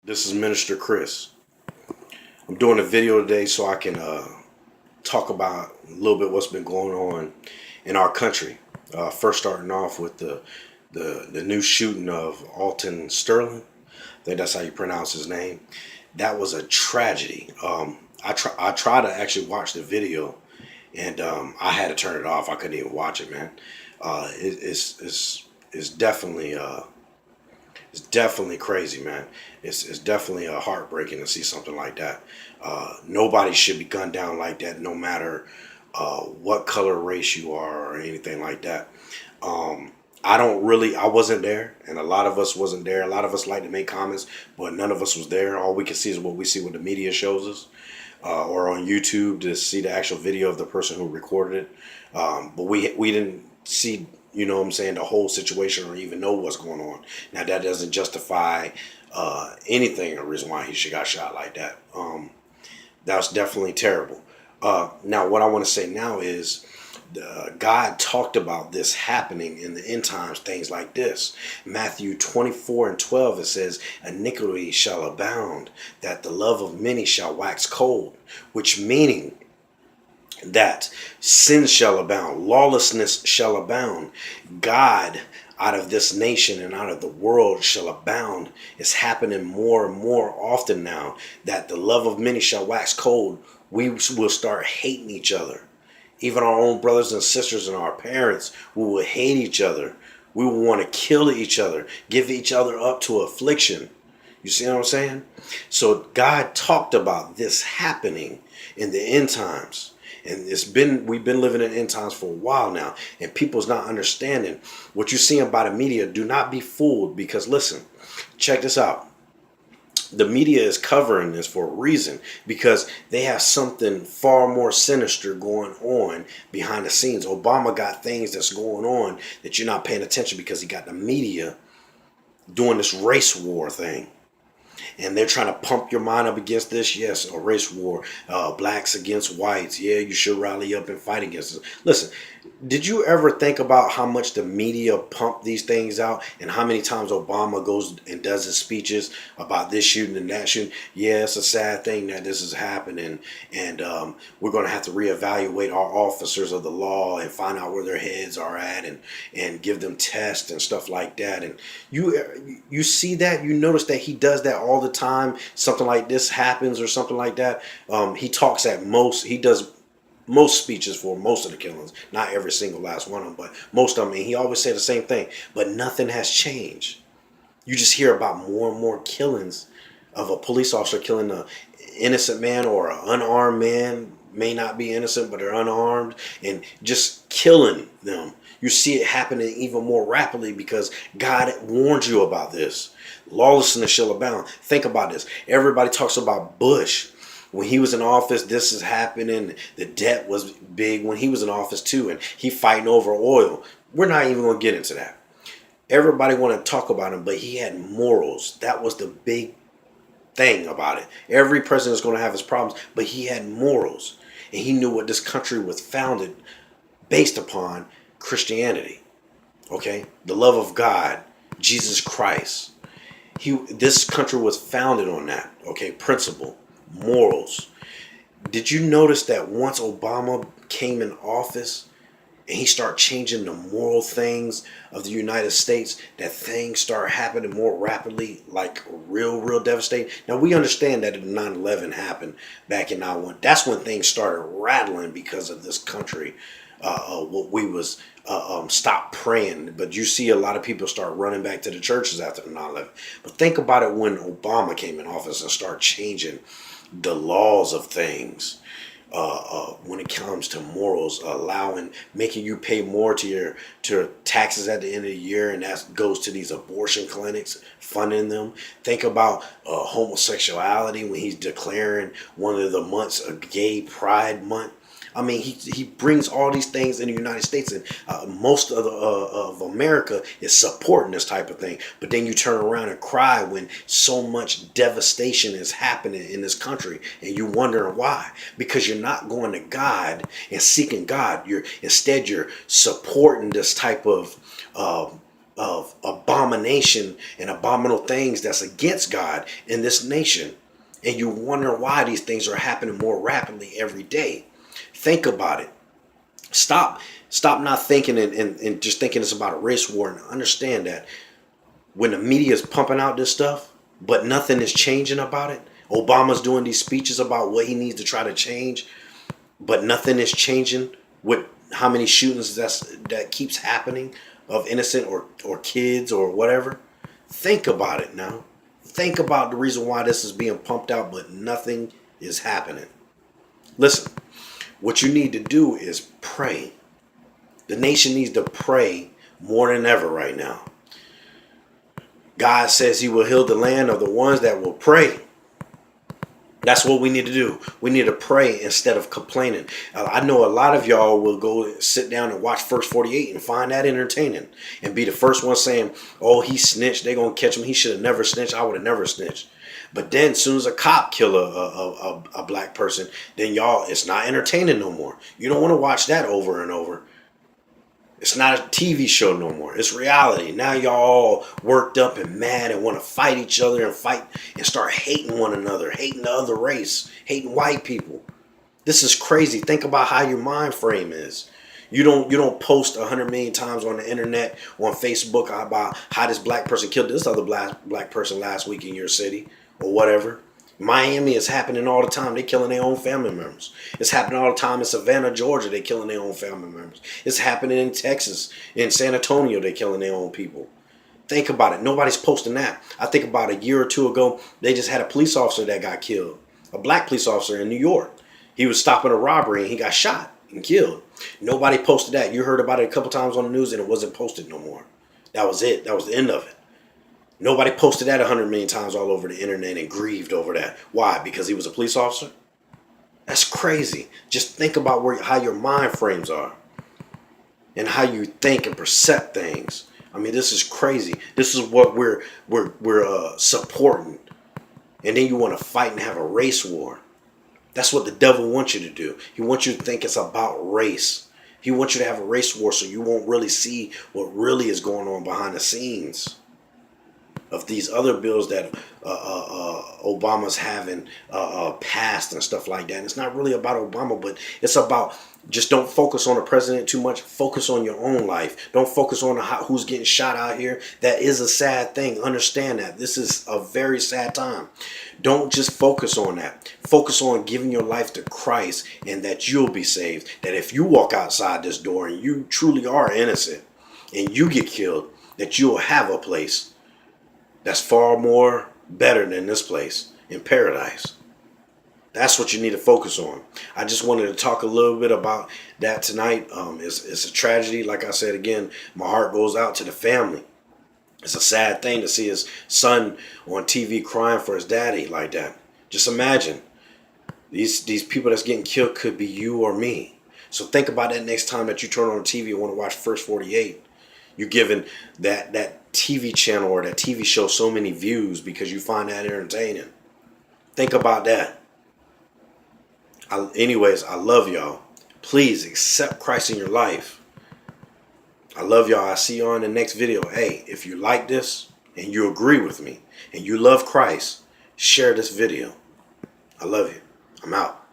This is Minister Chris. I'm doing a video today so I can talk about a little bit what's been going on in our country. First, starting off with the new shooting of Alton Sterling. I think that's how you pronounce his name. That was a tragedy. I tried to actually watch the video, and I had to turn it off. I couldn't even watch it, man. It's definitely it's definitely crazy, man. It's definitely heartbreaking to see something like that. Nobody should be gunned down like that, no matter what color, race you are, or anything like that. I wasn't there, and a lot of us wasn't there. A lot of us like to make comments, but none of us was there. All we can see is what we see what the media shows us, or on YouTube to see the actual video of the person who recorded it. But we didn't see, you know what I'm saying, the whole situation or even know what's going on. Now that doesn't justify anything, a reason why he got shot like that. That's definitely terrible. Now what I want to say now is God talked about this happening in the end times, things like this. Matthew 24:12, it says, iniquity shall abound, that the love of many shall wax cold, which meaning that sin shall abound, lawlessness shall abound. God out of this nation and out of the world shall abound. It's happening more and more often now that the love of many shall wax cold. We will start hating each other. Even our own brothers and sisters and our parents, we will hate each other. We will want to kill each other, give each other up to affliction. You see what I'm saying? So God talked about this happening in the end times. And we've been living in end times for a while now, and people's not understanding what you're seeing by the media. Do not be fooled, because listen, check this out. The media is covering this for a reason, because they have something far more sinister going on behind the scenes. Obama got things that's going on that you're not paying attention, because he got the media doing this race war thing. And they're trying to pump your mind up against this. Yes, a race war. Blacks against whites. Yeah, you should rally up and fight against this. Listen, did you ever think about how much the media pump these things out, and how many times Obama goes and does his speeches about this shooting and that shooting? Yeah, it's a sad thing that this is happening, and we're going to have to reevaluate our officers of the law and find out where their heads are at, and give them tests and stuff like that. And you see that, you notice that he does that all the time. Something like this happens or something like that. He does most speeches for most of the killings, not every single last one of them, but most of them. And he always say the same thing, but nothing has changed. You just hear about more and more killings of a police officer killing an innocent man, or an unarmed man, may not be innocent, but they're unarmed, and just killing them. You see it happening even more rapidly because God warned you about this. Lawlessness shall abound. Think about this. Everybody talks about Bush. When he was in office, this is happening. The debt was big when he was in office too, and he fighting over oil. We're not even going to get into that. Everybody want to talk about him, but he had morals. That was the big thing about it. Every president is going to have his problems, but he had morals, and he knew what this country was founded based upon: Christianity. Okay, the love of God, Jesus Christ. This country was founded on that. Okay, principle. Morals. Did you notice that once Obama came in office and he started changing the moral things of the United States, that things start happening more rapidly, like real devastating? Now we understand that 9/11 happened back in 91. That's when things started rattling because of this country. What we was stop praying, but you see a lot of people start running back to the churches after 9/11. But think about it when Obama came in office and started changing the laws of things, when it comes to morals, making you pay more to your taxes at the end of the year, and that goes to these abortion clinics, funding them. Think about homosexuality, when he's declaring one of the months a gay pride month. I mean, he brings all these things in the United States, and most of America is supporting this type of thing. But then you turn around and cry when so much devastation is happening in this country, and you're wondering why. Because you're not going to God and seeking God. You're supporting this type of of abomination and abominable things that's against God in this nation. And you wonder why these things are happening more rapidly every day. Think about it. Stop not thinking and just thinking it's about a race war, and understand that when the media is pumping out this stuff, but nothing is changing about it. Obama's doing these speeches about what he needs to try to change, but nothing is changing with how many shootings that keeps happening of innocent or kids or whatever. Think about it now. Think about the reason why this is being pumped out, but nothing is happening. Listen, what you need to do is pray. The nation needs to pray more than ever right now. God says he will heal the land of the ones that will pray. That's what we need to do. We need to pray instead of complaining. I know a lot of y'all will go sit down and watch First 48 and find that entertaining and be the first one saying, oh, he snitched. They're going to catch him. He should have never snitched. I would have never snitched. But then as soon as a cop kill a black person, then y'all, it's not entertaining no more. You don't want to watch that over and over. It's not a TV show no more. It's reality. Now y'all all worked up and mad and want to fight each other and fight and start hating one another, hating the other race, hating white people. This is crazy. Think about how your mind frame is. You don't post 100 million times on the internet, on Facebook about how this black person killed this other black person last week in your city or whatever. Miami is happening all the time. They're killing their own family members. It's happening all the time in Savannah, Georgia. They're killing their own family members. It's happening in Texas. In San Antonio, they're killing their own people. Think about it. Nobody's posting that. I think about a year or two ago, they just had a police officer that got killed. A black police officer in New York. He was stopping a robbery and he got shot and killed. Nobody posted that. You heard about it a couple times on the news and it wasn't posted no more. That was it. That was the end of it. Nobody posted that 100 million times all over the internet and grieved over that. Why? Because he was a police officer? That's crazy. Just think about how your mind frames are and how you think and perceive things. I mean, this is crazy. This is what we're supporting. And then you want to fight and have a race war. That's what the devil wants you to do. He wants you to think it's about race. He wants you to have a race war so you won't really see what really is going on behind the scenes of these other bills that Obama's having passed and stuff like that. And it's not really about Obama, but it's about just don't focus on the president too much. Focus on your own life. Don't focus on who's getting shot out here. That is a sad thing. Understand that. This is a very sad time. Don't just focus on that. Focus on giving your life to Christ and that you'll be saved. That if you walk outside this door and you truly are innocent and you get killed, that you'll have a place that's far more better than this place in paradise. That's what you need to focus on. I just wanted to talk a little bit about that tonight. It's a tragedy. Like I said again, my heart goes out to the family. It's a sad thing to see his son on TV crying for his daddy like that. Just imagine. These people that's getting killed could be you or me. So think about that next time that you turn on the TV and want to watch First 48. You're giving that TV channel or that TV show so many views because you find that entertaining. Think about that. Anyways, I love y'all. Please accept Christ in your life. I love y'all. I'll see you on the next video. Hey, if you like this and you agree with me and you love Christ, share this video. I love you. I'm out.